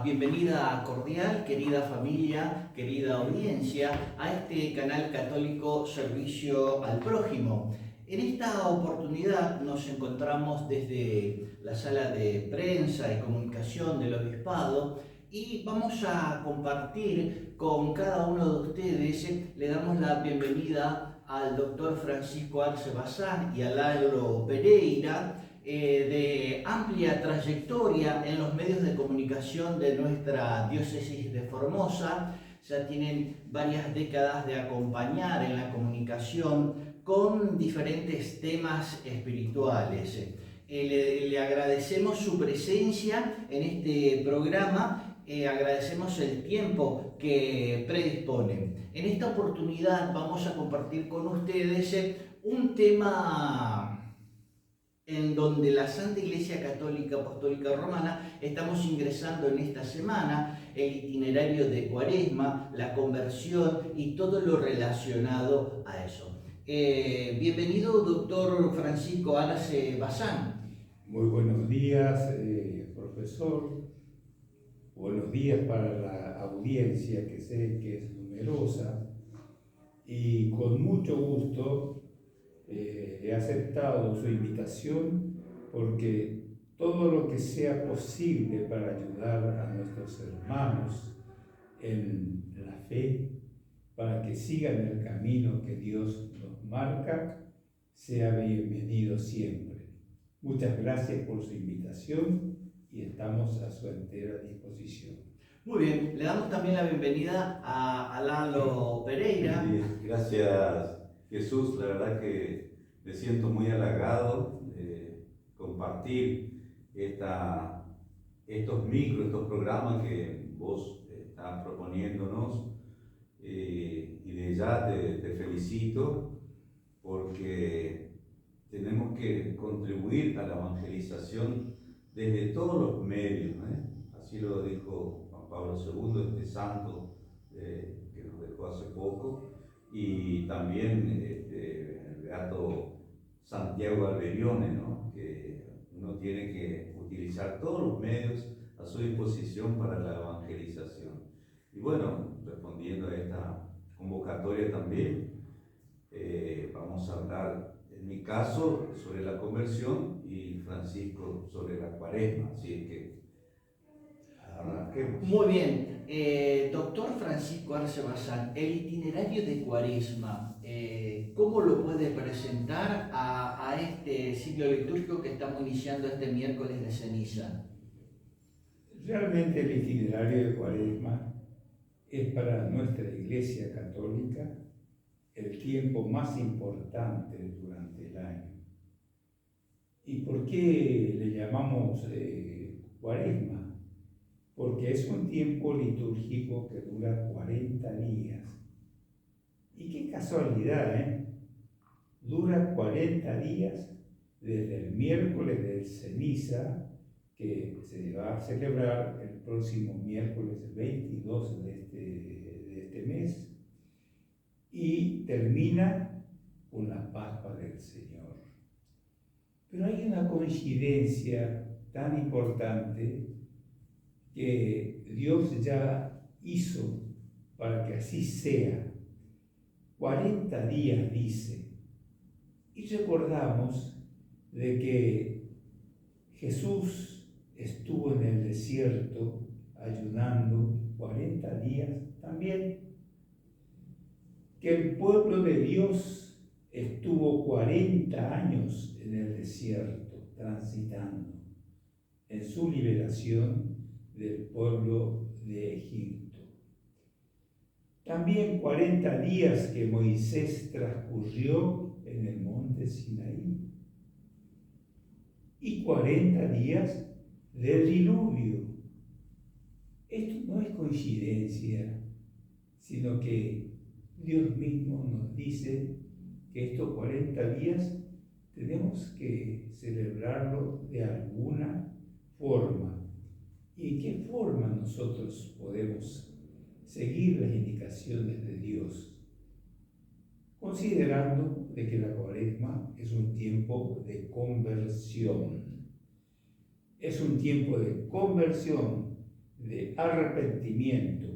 bienvenida cordial, querida familia, querida audiencia, a este canal católico Servicio al Prójimo. En esta oportunidad nos encontramos desde la sala de prensa y comunicación del Obispado y vamos a compartir con cada uno de ustedes. Le damos la bienvenida al doctor Francisco Arce Bazán y a Lalo Pereira, de amplia trayectoria en los medios de comunicación de nuestra diócesis de Formosa. Ya tienen varias décadas de acompañar en la comunicación con diferentes temas espirituales. Le agradecemos su presencia en este programa, agradecemos el tiempo que predisponen. En esta oportunidad vamos a compartir con ustedes un tema en donde la Santa Iglesia Católica Apostólica Romana estamos ingresando en esta semana el itinerario de Cuaresma, la conversión y todo lo relacionado a eso. Bienvenido, doctor Francisco Arce Bazán. Muy buenos días, profesor. Buenos días para la audiencia, que sé que es numerosa. Y con mucho gusto he aceptado su invitación, porque todo lo que sea posible para ayudar a nuestros hermanos en la fe, para que sigan el camino que Dios nos marca, sea bienvenido siempre. Muchas gracias por su invitación y estamos a su entera disposición. Muy bien, le damos también la bienvenida a Lalo Pereira. Gracias, Jesús. La verdad que me siento muy halagado de compartir estos programas que vos estás proponiéndonos, y de ya te felicito, porque tenemos que contribuir a la evangelización desde todos los medios, Así lo dijo Juan Pablo II, este santo que nos dejó hace poco, y también el beato Santiago Alberione, ¿no? Que uno tiene que utilizar todos los medios a su disposición para la evangelización. Y bueno, respondiendo a esta convocatoria también, vamos a hablar, en mi caso, sobre la conversión y Francisco sobre la Cuaresma, así que arranquemos. Muy bien, doctor Francisco Arce Bazán, el itinerario de Cuaresma, ¿cómo lo puede presentar a este ciclo litúrgico que estamos iniciando este miércoles de ceniza? Realmente el itinerario de Cuaresma es para nuestra Iglesia Católica el tiempo más importante durante el año. ¿Y por qué le llamamos Cuaresma? Porque es un tiempo litúrgico que dura 40 días. Y qué casualidad, Dura 40 días desde el miércoles de ceniza, que se va a celebrar el próximo miércoles 22 de este mes, y termina con la Pascua del Señor. Pero hay una coincidencia tan importante que Dios ya hizo para que así sea. 40 días dice, y recordamos de que Jesús estuvo en el desierto ayunando 40 días también, que el pueblo de Dios estuvo 40 años en el desierto transitando en su liberación del pueblo de Egipto. También 40 días que Moisés transcurrió en el monte Sinaí, y 40 días del diluvio. Esto no es coincidencia, sino que Dios mismo nos dice que estos 40 días tenemos que celebrarlo de alguna forma. ¿Y en qué forma nosotros podemos seguir las indicaciones de Dios? Considerando de que la Cuaresma es un tiempo de conversión. Es un tiempo de conversión de arrepentimiento,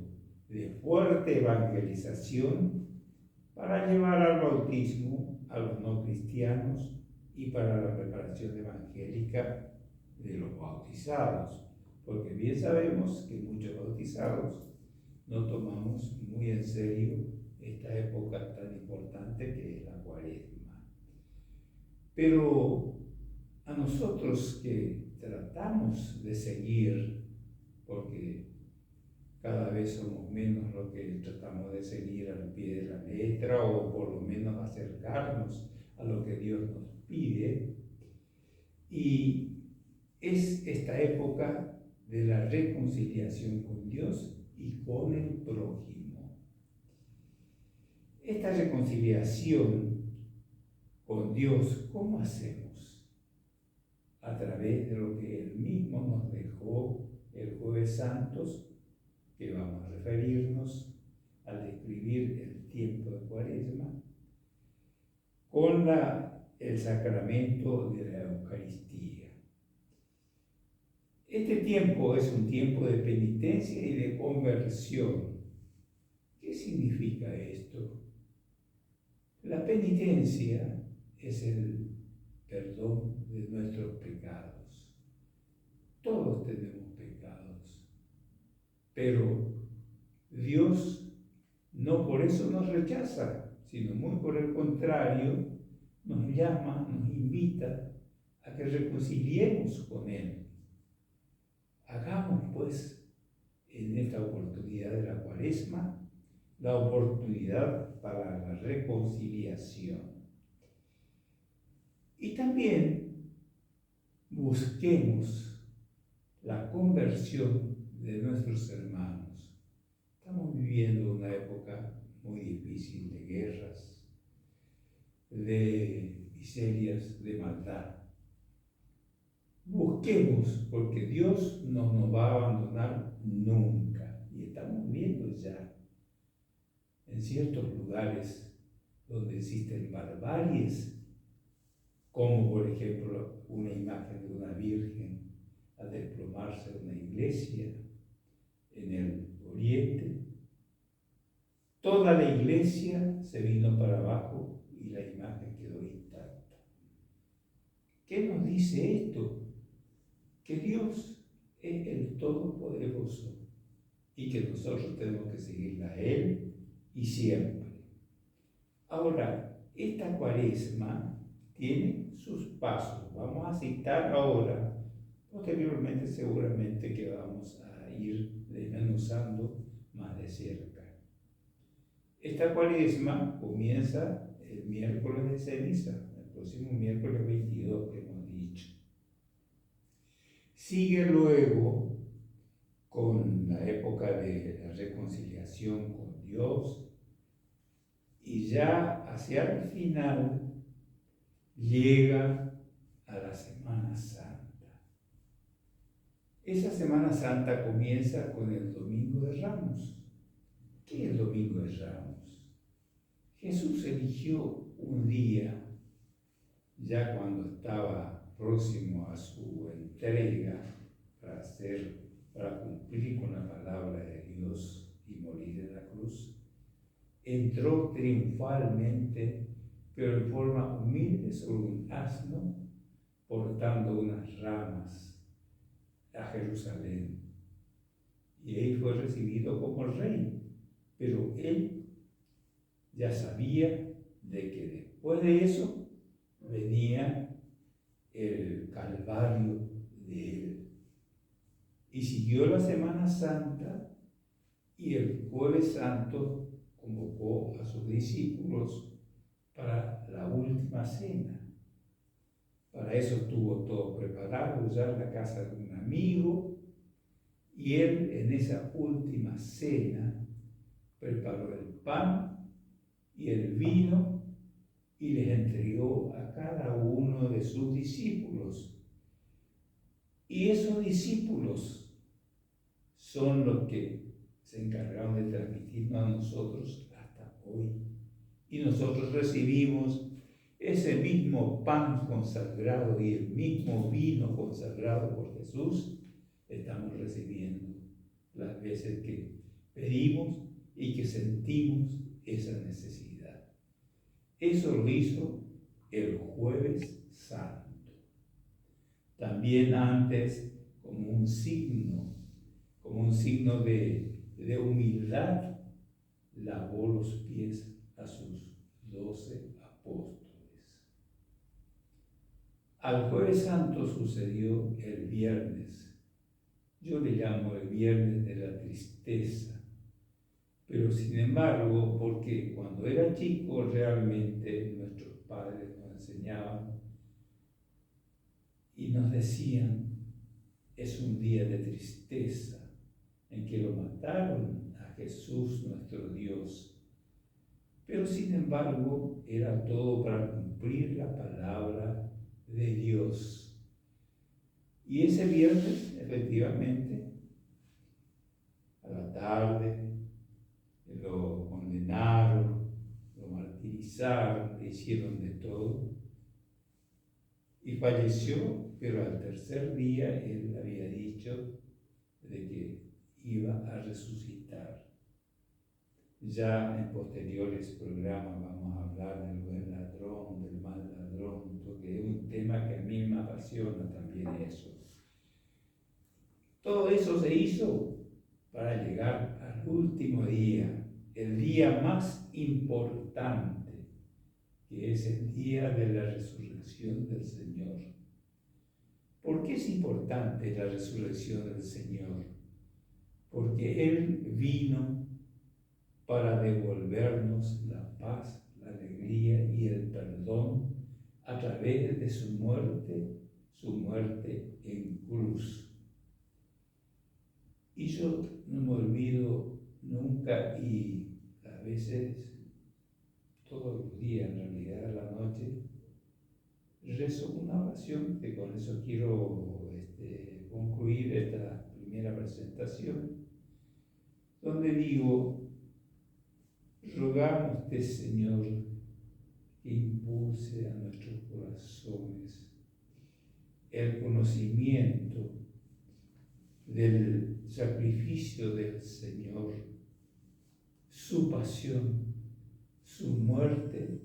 de fuerte evangelización, para llevar al bautismo a los no cristianos y para la preparación evangélica de los bautizados, porque bien sabemos que muchos bautizados no tomamos muy en serio esta época tan importante que es la Cuaresma. Pero a nosotros que tratamos de seguir, porque cada vez somos menos los que tratamos de seguir al pie de la letra o por lo menos acercarnos a lo que Dios nos pide, y es esta época de la reconciliación con Dios y con el prójimo. Esta reconciliación con Dios, ¿cómo hacemos? A través de lo que Él mismo nos dejó el Jueves Santos, que vamos a referirnos al describir el tiempo de Cuaresma, con el sacramento de la Eucaristía. Este tiempo es un tiempo de penitencia y de conversión. ¿Qué significa esto? La penitencia es el perdón de nuestros pecados. Todos tenemos pecados, pero Dios no por eso nos rechaza, sino muy por el contrario, nos llama, nos invita a que reconciliemos con Él. Hagamos pues en esta oportunidad de la Cuaresma la oportunidad para la reconciliación. Y también busquemos la conversión de nuestros hermanos. Estamos viviendo una época muy difícil de guerras, de miserias, de maldad. Busquemos, porque Dios no nos va a abandonar nunca. Y estamos viendo ya en ciertos lugares donde existen barbaries, como por ejemplo una imagen de una virgen al desplomarse de una iglesia en el Oriente. Toda la iglesia se vino para abajo y la imagen quedó intacta. ¿Qué nos dice esto? Que Dios es el Todopoderoso y que nosotros tenemos que seguirle a Él y siempre. Ahora, esta Cuaresma tiene sus pasos. Vamos a citar ahora, posteriormente seguramente que vamos a ir desmenuzando más de cerca. Esta Cuaresma comienza el miércoles de ceniza, el próximo miércoles 22 que hemos dicho. Sigue luego con la época de la reconciliación con Dios y ya hacia el final llega a la Semana Santa. Esa Semana Santa comienza con el Domingo de Ramos. ¿Qué es el Domingo de Ramos? Jesús eligió un día, ya cuando estaba próximo a su entrega para cumplir con la palabra de Dios y morir en la cruz, entró triunfalmente, pero en forma humilde sobre un asno, portando unas ramas a Jerusalén. Y ahí fue recibido como rey, pero él ya sabía de que después de eso venía el Calvario de él. Y siguió la Semana Santa y el Jueves Santo convocó a sus discípulos para la última cena. Para eso estuvo todo preparado, ya en la casa de un amigo, y él en esa última cena preparó el pan y el vino y les entregó a cada uno de sus discípulos. Y esos discípulos son los que se encargaron de transmitirnos a nosotros hasta hoy. Y nosotros recibimos ese mismo pan consagrado y el mismo vino consagrado por Jesús, estamos recibiendo las veces que pedimos y que sentimos esa necesidad. Eso lo hizo el Jueves Santo. También antes, como un signo de humildad, lavó los pies a sus 12 apóstoles. Al Jueves Santo sucedió el viernes. Yo le llamo el viernes de la tristeza. Pero sin embargo, porque cuando era chico realmente nuestros padres nos enseñaban y nos decían, es un día de tristeza en que lo mataron a Jesús nuestro Dios. Pero sin embargo, era todo para cumplir la palabra de Dios. Y ese viernes, efectivamente, a la tarde, lo condenaron, lo martirizaron, le hicieron de todo. Y falleció, pero al tercer día él había dicho de que iba a resucitar. Ya en posteriores programas vamos a hablar del buen ladrón, del mal ladrón, porque es un tema que a mí me apasiona también eso. Todo eso se hizo para llegar al último día, el día más importante, que es el día de la resurrección del Señor. ¿Por qué es importante la resurrección del Señor? Porque Él vino para devolvernos la paz, la alegría y el perdón a través de su muerte en cruz. Y yo no me olvido nunca, y a veces todos los días, en realidad a la noche, rezo una oración, que con eso quiero concluir esta primera presentación, donde digo, rogamos, Señor, que impulse a nuestros corazones el conocimiento del sacrificio del Señor, su pasión, su muerte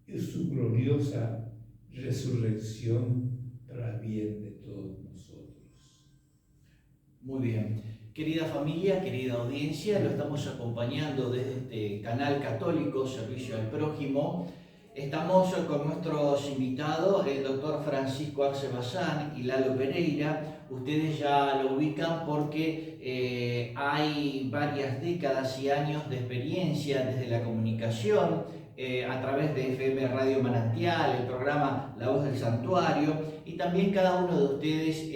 y su gloriosa resurrección para bien de todos nosotros. Muy bien. Querida familia, querida audiencia, lo estamos acompañando desde este canal católico Servicio al Prójimo. Estamos con nuestros invitados, el doctor Francisco Arce Bazán y Lalo Pereira. Ustedes ya lo ubican porque hay varias décadas y años de experiencia desde la comunicación a través de FM Radio Manantial, el programa La Voz del Santuario, y también cada uno de ustedes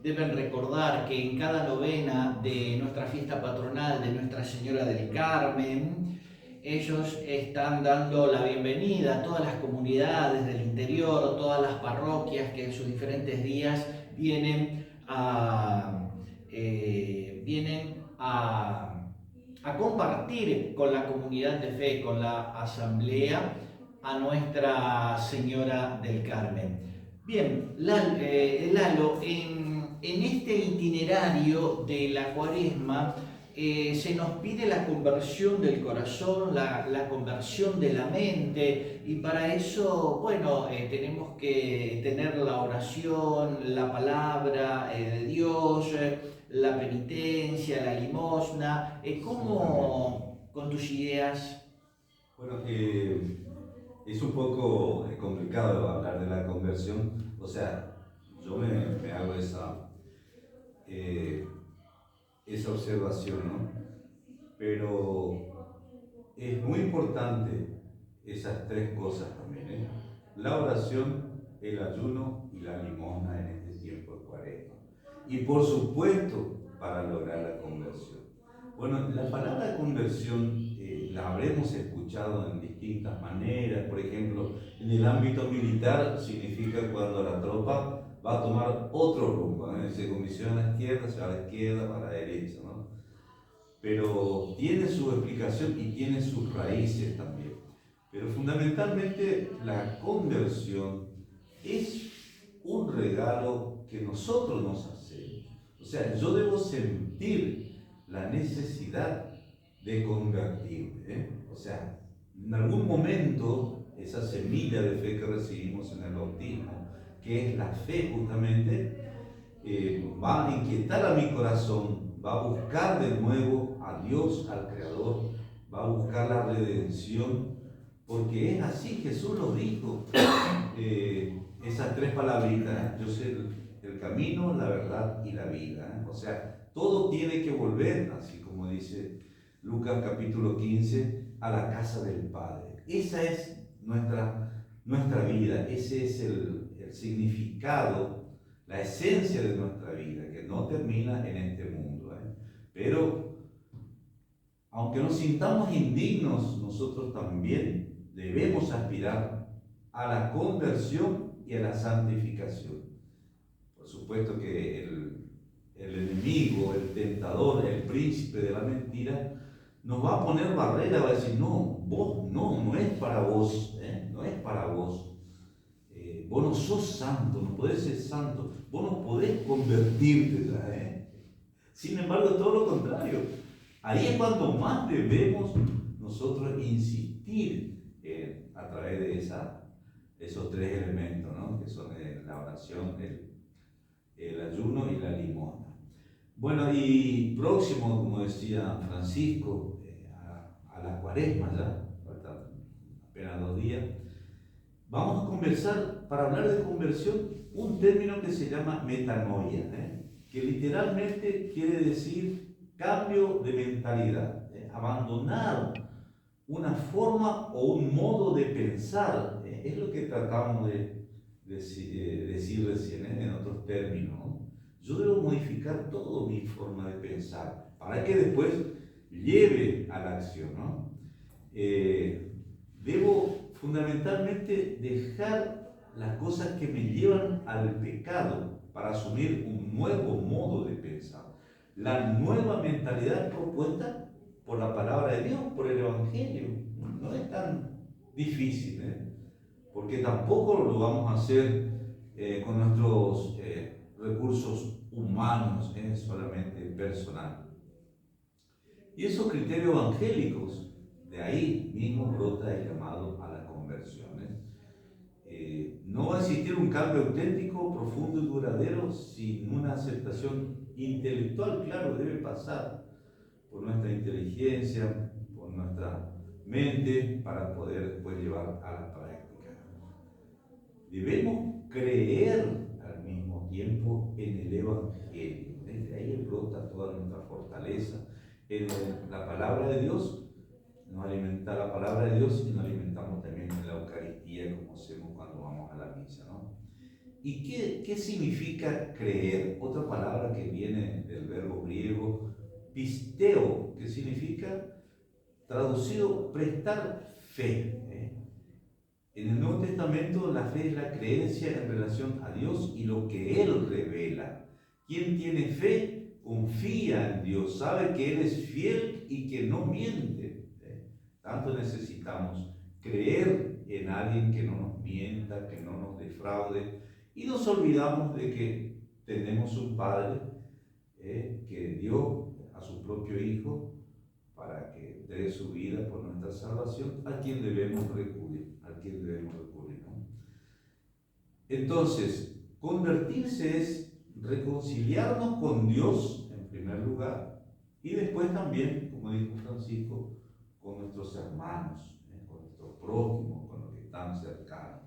deben recordar que en cada novena de nuestra fiesta patronal de Nuestra Señora del Carmen, ellos están dando la bienvenida a todas las comunidades del interior, todas las parroquias que en sus diferentes días vienen a compartir con la comunidad de fe, con la asamblea, a Nuestra Señora del Carmen. Bien, Lalo, en este itinerario de la Cuaresma, se nos pide la conversión del corazón, la conversión de la mente, y para eso, bueno, tenemos que tener la oración, la palabra de Dios, la penitencia, la limosna. ¿Cómo con tus ideas? Bueno, es un poco complicado hablar de la conversión, o sea, yo me hago esa observación, ¿no? Pero es muy importante esas tres cosas también, ¿eh? La oración, el ayuno y la limosna en este tiempo de Cuaresma. Y por supuesto, para lograr la conversión. Bueno, la palabra conversión la habremos escuchado en distintas maneras. Por ejemplo, en el ámbito militar significa cuando la tropa va a tomar otro rumbo, ¿no? Se comisiona a la izquierda, se va a la izquierda, para la derecha, ¿no? Pero tiene su explicación y tiene sus raíces también. Pero fundamentalmente la conversión es un regalo que nosotros nos hacemos. O sea, yo debo sentir la necesidad de convertirme, ¿eh? O sea, en algún momento esa semilla de fe que recibimos en el bautismo, que es la fe justamente, va a inquietar a mi corazón, va a buscar de nuevo a Dios, al Creador, va a buscar la redención, porque es así, Jesús lo dijo, esas tres palabritas, yo soy el camino, la verdad y la vida, ¿eh? O sea, todo tiene que volver, así como dice Lucas capítulo 15, a la casa del Padre. Esa es nuestra vida, ese es el significado, la esencia de nuestra vida, que no termina en este mundo, ¿eh? Pero, aunque nos sintamos indignos, nosotros también debemos aspirar a la conversión y a la santificación. Por supuesto que el enemigo, el tentador, el príncipe de la mentira, nos va a poner barrera, va a decir, no, vos no es para vos, no es para vos. Vos no sos santo, no podés ser santo, vos no podés convertirte ya, Sin embargo, todo lo contrario. Ahí es cuando más debemos nosotros insistir a través de esos tres elementos, ¿no? Que son la oración, el ayuno y la limosna. Bueno, y próximo, como decía Francisco, a la cuaresma ya, faltan apenas 2 días, vamos a conversar, para hablar de conversión, un término que se llama metanoia, que literalmente quiere decir cambio de mentalidad, abandonar una forma o un modo de pensar, es lo que tratamos de decir recién, en otros términos, ¿no? Yo debo modificar toda mi forma de pensar para que después lleve a la acción, ¿no? Debo fundamentalmente dejar las cosas que me llevan al pecado para asumir un nuevo modo de pensar. La nueva mentalidad propuesta por la palabra de Dios, por el Evangelio. No es tan difícil, porque tampoco lo vamos a hacer con nuestros recursos humanos, solamente personal. Y esos criterios evangélicos, de ahí mismo brota el llamado a la conversión. No va a existir un cambio auténtico, profundo y duradero sin una aceptación intelectual, claro, debe pasar por nuestra inteligencia, por nuestra mente, para poder después llevar a la práctica. Debemos creer al mismo tiempo en el Evangelio. Desde ahí brota toda nuestra fortaleza. En la palabra de Dios, nos alimenta la palabra de Dios y nos alimentamos también en la Eucaristía, como hacemos cuando vamos a la misa, ¿no? ¿Y qué significa creer? Otra palabra que viene del verbo griego, pisteo, que significa, traducido, prestar fe. En el Nuevo Testamento la fe es la creencia en relación a Dios y lo que Él revela. Quien tiene fe confía en Dios, sabe que Él es fiel y que no miente. Tanto necesitamos creer en alguien que no nos mienta, que no nos defraude, y nos olvidamos de que tenemos un Padre que dio a su propio Hijo para que dé su vida por nuestra salvación, a quien debemos recurrir, ¿no? Entonces, convertirse es reconciliarnos con Dios en primer lugar, y después también, como dijo Francisco, con nuestros hermanos, con nuestros prójimos, con los que están cercanos.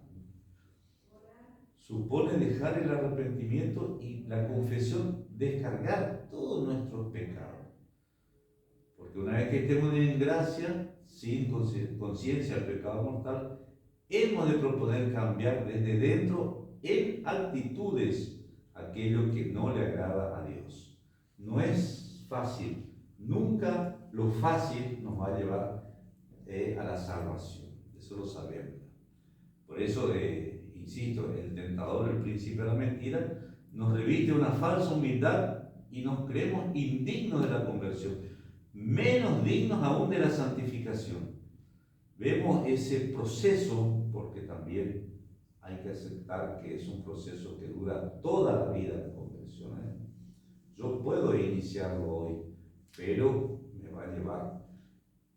Supone dejar el arrepentimiento y la confesión, descargar todos nuestros pecados. Porque una vez que estemos en gracia, sin conciencia del pecado mortal, hemos de proponer cambiar desde dentro en actitudes aquello que no le agrada a Dios. No es fácil, nunca lo fácil nos va a llevar a la salvación, eso lo sabemos. Por eso, insisto, el tentador, el príncipe de la mentira, nos reviste una falsa humildad y nos creemos indignos de la conversión, menos dignos aún de la santificación. Vemos ese proceso, porque también hay que aceptar que es un proceso que dura toda la vida de conversión. Yo puedo iniciarlo hoy, pero me va a llevar,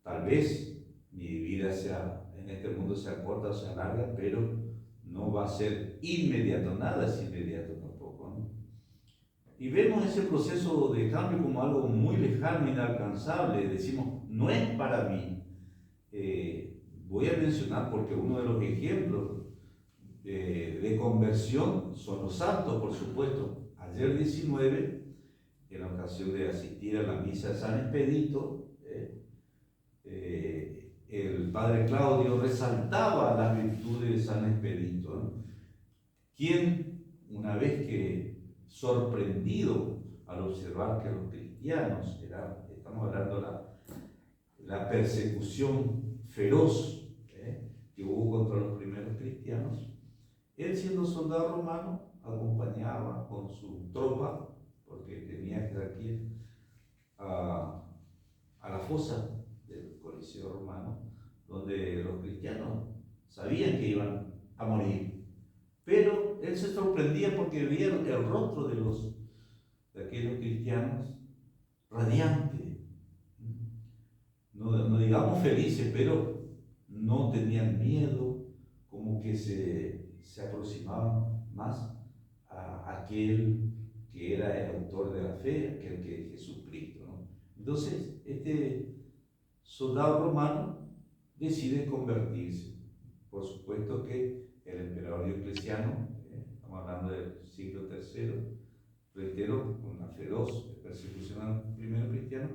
tal vez mi vida sea, en este mundo sea corta o sea larga, pero no va a ser inmediato, nada es inmediato tampoco, ¿no? Y vemos ese proceso de cambio como algo muy lejano, inalcanzable, decimos, no es para mí. Voy a mencionar porque uno de los ejemplos de conversión son los santos, por supuesto. Ayer 19, en la ocasión de asistir a la misa de San Expedito, el padre Claudio resaltaba las virtudes de San Expedito, ¿no? Quien, una vez que sorprendido al observar que los cristianos, estamos hablando de la persecución feroz que hubo contra los primeros cristianos, él, siendo soldado romano, acompañaba con su tropa, porque tenía jerarquía, a la fosa del Coliseo romano, donde los cristianos sabían que iban a morir. Pero él se sorprendía porque veía el rostro de aquellos cristianos radiante, no digamos felices, pero no tenían miedo, como que se aproximaban más a aquel que era el autor de la fe, aquel que es Jesucristo, ¿no? Entonces, este soldado romano decide convertirse. Por supuesto que el emperador Diocleciano, estamos hablando del siglo III, reitero, con una feroz persecución al primer cristiano,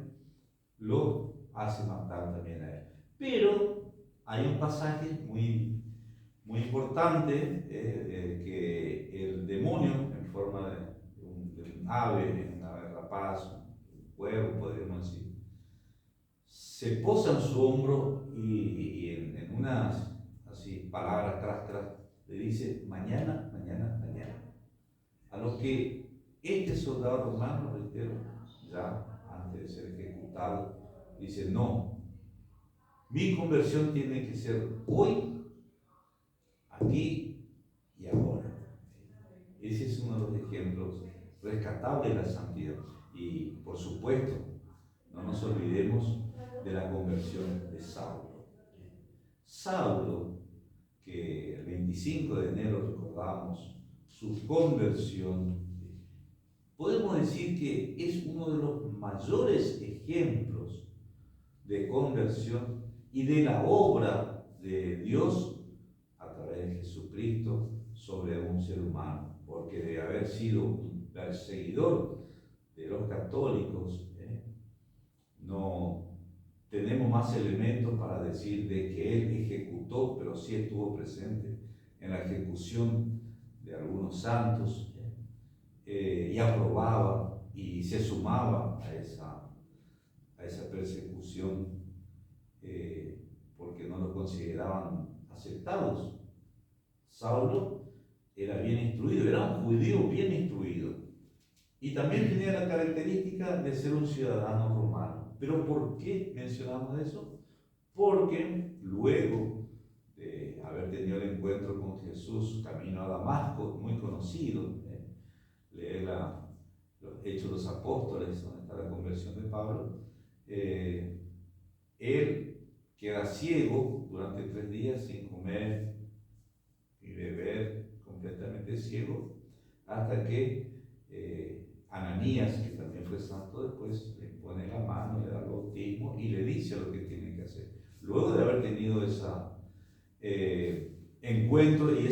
lo hace matar también a él. Pero hay un pasaje muy importante, que el demonio, en forma de un ave, una ave rapaz, un cuervo, podríamos decir, se posa en su hombro y en unas así palabras tras le dice mañana, mañana, mañana. A lo que este soldado romano, reitero, ya antes de ser ejecutado, dice: no, mi conversión tiene que ser hoy, aquí y ahora. Ese es uno de los ejemplos rescatables de la santidad. Y por supuesto, no nos olvidemos de la conversión de Saulo. Saulo, que el 25 de enero recordamos su conversión, podemos decir que es uno de los mayores ejemplos de conversión y de la obra de Dios a través de Jesucristo sobre un ser humano, porque de haber sido un perseguidor de los católicos, no tenemos más elementos para decir de que él ejecutó, pero sí estuvo presente en la ejecución de algunos santos, y aprobaba y se sumaba a esa persecución, porque no lo consideraban aceptados. Saulo era bien instruido, era un judío bien instruido, y también tenía la característica de ser un ciudadano romano. ¿Pero por qué mencionamos eso? Porque luego de haber tenido el encuentro con Jesús camino a Damasco, muy conocido, leer los Hechos de los Apóstoles, donde está la conversión de Pablo, él queda ciego durante 3 días sin comer y beber, completamente ciego, hasta que Ananías, que también fue santo después, le pone la mano, le da el bautismo y le dice lo que tiene que hacer. Luego de haber tenido ese encuentro y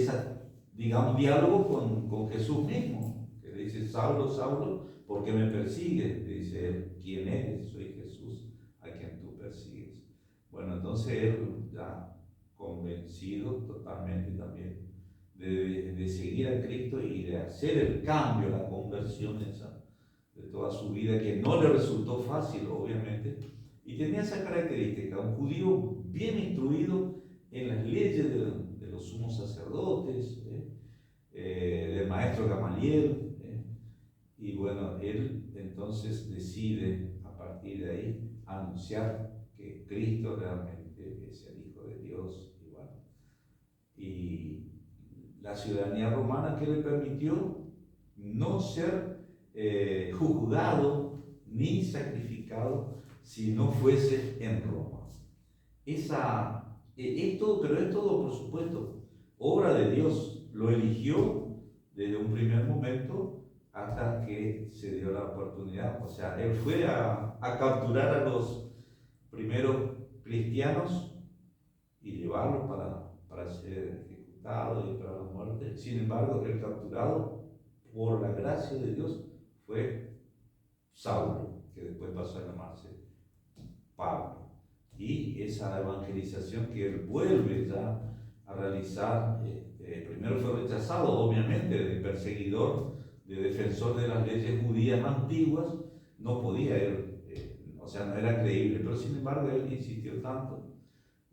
digamos, diálogo con Jesús mismo, que le dice: Saulo, Saulo, ¿por qué me persigues? Le dice él: ¿quién eres? Soy Jesús, a quien tú persigues. Bueno, entonces él, ya convencido totalmente también de seguir a Cristo y de hacer el cambio, la conversión de toda su vida, que no le resultó fácil, obviamente, y tenía esa característica: un judío bien instruido en las leyes de los sumos sacerdotes, del maestro Gamaliel, y bueno, él entonces decide a partir de ahí anunciar que Cristo realmente es el Hijo de Dios, y la ciudadanía romana que le permitió no ser juzgado ni sacrificado pecado si no fuese en Roma. Pero es todo, por supuesto, obra de Dios. Lo eligió desde un primer momento hasta que se dio la oportunidad. O sea, él fue a capturar a los primeros cristianos y llevarlos para ser ejecutados y para la muerte. Sin embargo, el capturado, por la gracia de Dios, fue Saulo, que después pasó a llamarse Pablo. Y esa evangelización que él vuelve ya a realizar, primero fue rechazado, obviamente, de perseguidor, de defensor de las leyes judías antiguas, no podía él, o sea, no era creíble, pero sin embargo él insistió tanto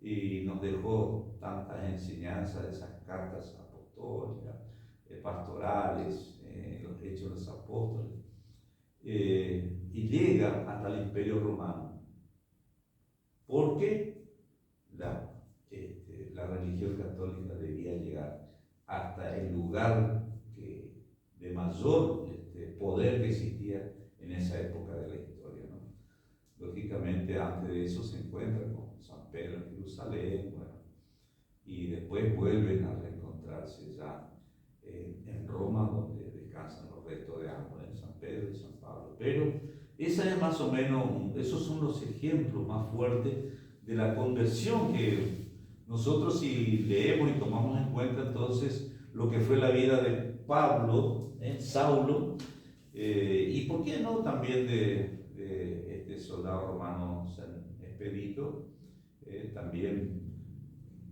y nos dejó tantas enseñanzas de esas cartas apostólicas, pastorales, los hechos de los apóstoles, y llega hasta el Imperio Romano, porque la religión católica debía llegar hasta el lugar de mayor poder que existía en esa época de la historia, ¿no? Lógicamente, antes de eso se encuentra con San Pedro en Jerusalén, bueno, y después vuelven a reencontrarse ya en Roma, donde descansan los restos de ambos, en San Pedro y San Pablo. Pero esa es más o menos, esos son los ejemplos más fuertes de la conversión que nosotros, si leemos y tomamos en cuenta entonces lo que fue la vida de Pablo, Saulo, y por qué no también de este soldado romano San Expedito, también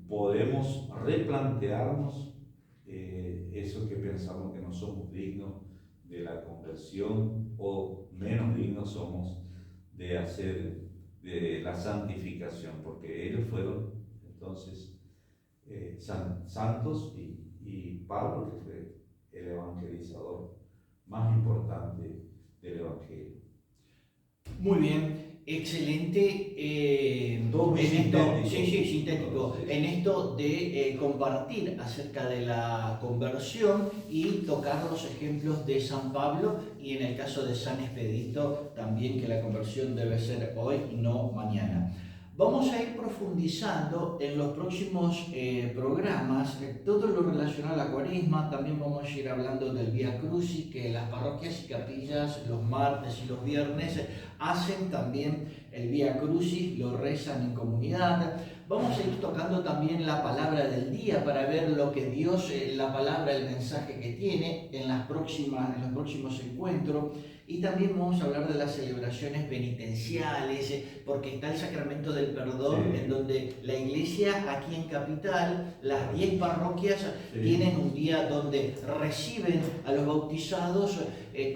podemos replantearnos eso que pensamos que no somos dignos de la conversión o menos dignos somos de hacer de la santificación, porque ellos fueron entonces santos y Pablo, que fue el evangelizador más importante del evangelio. Muy bien. Excelente. Todo muy sintético. Sintético. Sí. En esto de compartir acerca de la conversión y tocar los ejemplos de San Pablo y en el caso de San Expedito también, que la conversión debe ser hoy y no mañana. Vamos a ir profundizando en los próximos programas todo lo relacionado a la Cuaresma. También vamos a ir hablando del Vía Crucis, que las parroquias y capillas los martes y los viernes hacen también el Vía Crucis, lo rezan en comunidad. Vamos a ir tocando también la palabra del día para ver lo que Dios, la palabra, el mensaje que tiene en los próximos encuentros. Y también vamos a hablar de las celebraciones penitenciales, porque está el sacramento del perdón, sí, en donde la iglesia aquí en Capital, las 10 parroquias, sí, tienen un día donde reciben a los bautizados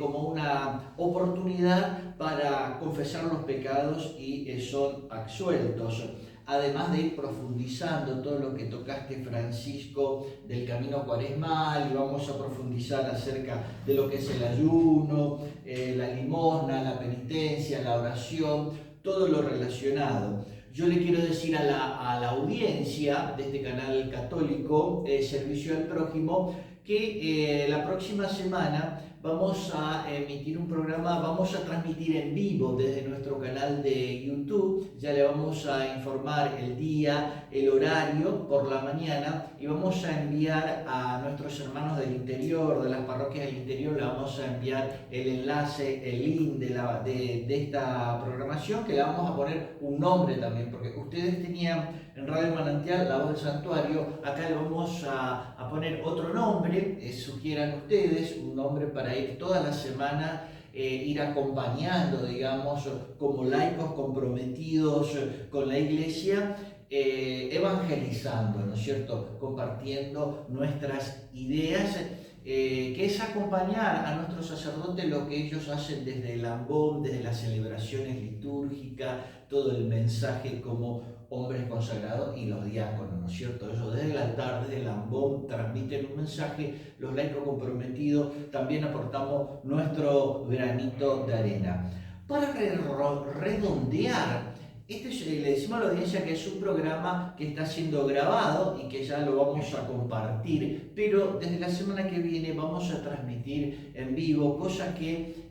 como una oportunidad para confesar los pecados y son absueltos. Además de ir profundizando todo lo que tocaste, Francisco, del camino cuaresmal, y vamos a profundizar acerca de lo que es el ayuno, la limosna, la penitencia, la oración, todo lo relacionado. Yo le quiero decir a la audiencia de este canal católico, Servicio al Prójimo, que la próxima semana vamos a emitir un programa, vamos a transmitir en vivo desde nuestro canal de YouTube. Ya le vamos a informar el día, el horario por la mañana, y vamos a enviar a nuestros hermanos del interior, de las parroquias del interior, le vamos a enviar el enlace, el link de esta programación, que le vamos a poner un nombre también, porque ustedes tenían en Radio Manantial La Voz del Santuario. Acá le vamos a poner otro nombre, sugieran ustedes un nombre para ir toda la semana, ir acompañando, digamos, como laicos comprometidos con la Iglesia, evangelizando, ¿no es cierto?, compartiendo nuestras ideas, que es acompañar a nuestros sacerdotes lo que ellos hacen desde el ambón, desde las celebraciones litúrgicas, todo el mensaje como hombres consagrados y los diáconos, ¿no es cierto? Ellos desde el altar, desde el ambón, transmiten un mensaje. Los laicos comprometidos también aportamos nuestro granito de arena. Para redondear Le decimos a la audiencia que es un programa que está siendo grabado y que ya lo vamos a compartir, pero desde la semana que viene vamos a transmitir en vivo, cosa que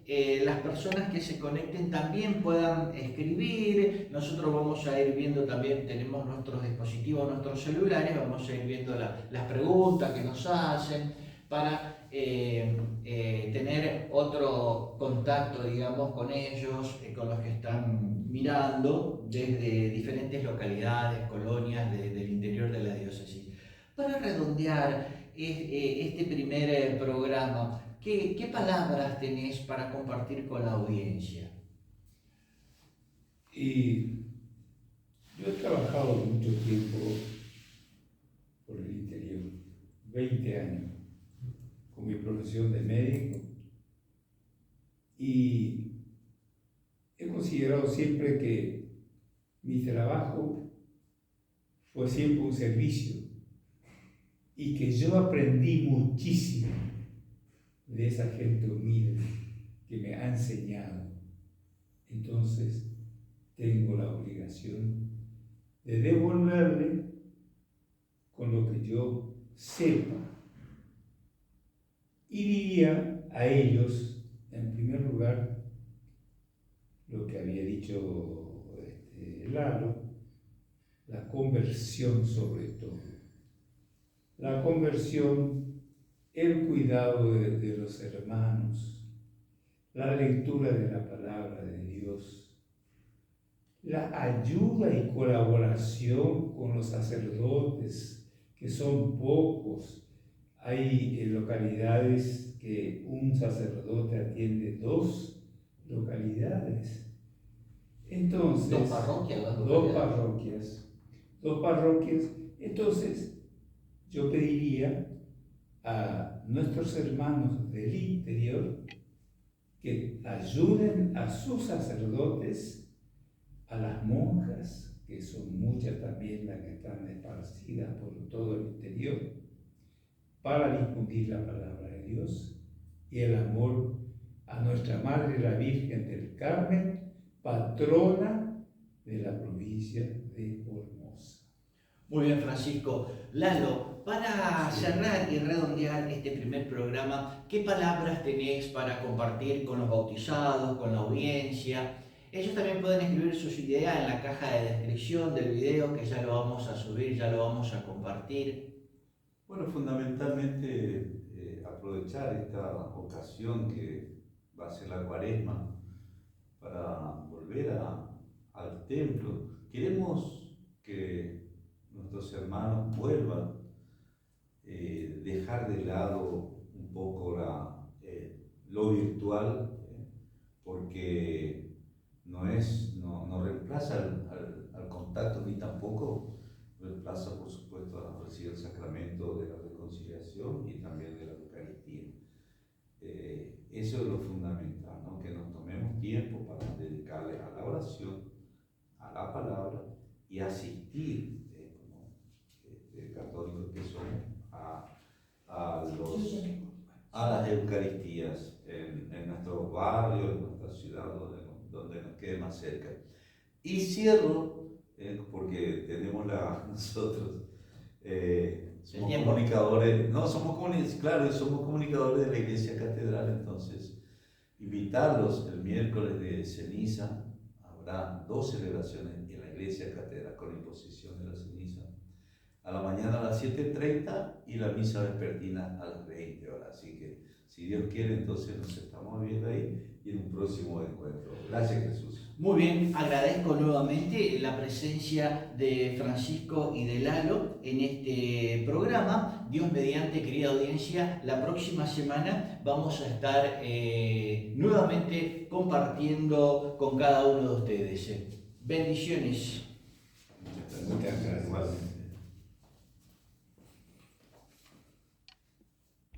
las personas que se conecten también puedan escribir. Nosotros vamos a ir viendo también, tenemos nuestros dispositivos, nuestros celulares, vamos a ir viendo las preguntas que nos hacen para tener otro contacto, digamos, con ellos, con los que están mirando desde diferentes localidades, colonias del interior de la diócesis. Para redondear este primer programa, ¿qué palabras tenés para compartir con la audiencia? Y yo he trabajado mucho tiempo por el interior, 20 años, con mi profesión de médico, y he considerado siempre que mi trabajo fue siempre un servicio y que yo aprendí muchísimo de esa gente humilde que me ha enseñado. Entonces tengo la obligación de devolverle con lo que yo sepa. Y diría a ellos, en primer lugar, lo que había dicho Lalo, la conversión sobre todo. La conversión, el cuidado de los hermanos, la lectura de la palabra de Dios, la ayuda y colaboración con los sacerdotes, que son pocos. Hay localidades que un sacerdote atiende 2 localidades. Entonces, ¿Dos parroquias? Dos parroquias. Entonces, yo pediría a nuestros hermanos del interior que ayuden a sus sacerdotes, a las monjas, que son muchas también las que están esparcidas por todo el interior, para difundir la palabra de Dios y el amor a nuestra Madre la Virgen del Carmen, patrona de la provincia de Formosa. Muy bien, Francisco. Lalo, para cerrar y redondear este primer programa, ¿qué palabras tenés para compartir con los bautizados, con la audiencia? Ellos también pueden escribir sus ideas en la caja de descripción del video, que ya lo vamos a subir, ya lo vamos a compartir. Bueno, fundamentalmente aprovechar esta ocasión que va a ser la Cuaresma para volver al templo. Queremos que nuestros hermanos vuelvan, dejar de lado un poco lo virtual, porque no reemplaza al contacto ni tampoco reemplaza, por supuesto, a recibir el sacramento de la reconciliación y también de la Eucaristía. Eso es lo fundamental, ¿no? Que nos tomemos tiempo para dedicarle a la oración, a la palabra y asistir, como católicos que somos, a las Eucaristías en nuestros barrios, en nuestra ciudad, donde nos quede más cerca. Y cierro, porque tenemos nosotros somos comunicadores, somos comunicadores de la Iglesia Catedral, entonces invitarlos el miércoles de ceniza. Habrá 2 celebraciones en la Iglesia Catedral con imposición de la ceniza, a la mañana a las 7:30 y la misa vespertina a las 20 horas. Así que, si Dios quiere, entonces nos estamos viendo ahí y en un próximo encuentro. Gracias, Jesús. Muy bien, agradezco nuevamente la presencia de Francisco y de Lalo en este programa. Dios mediante, querida audiencia, la próxima semana vamos a estar nuevamente compartiendo con cada uno de ustedes. Bendiciones. Muchas gracias.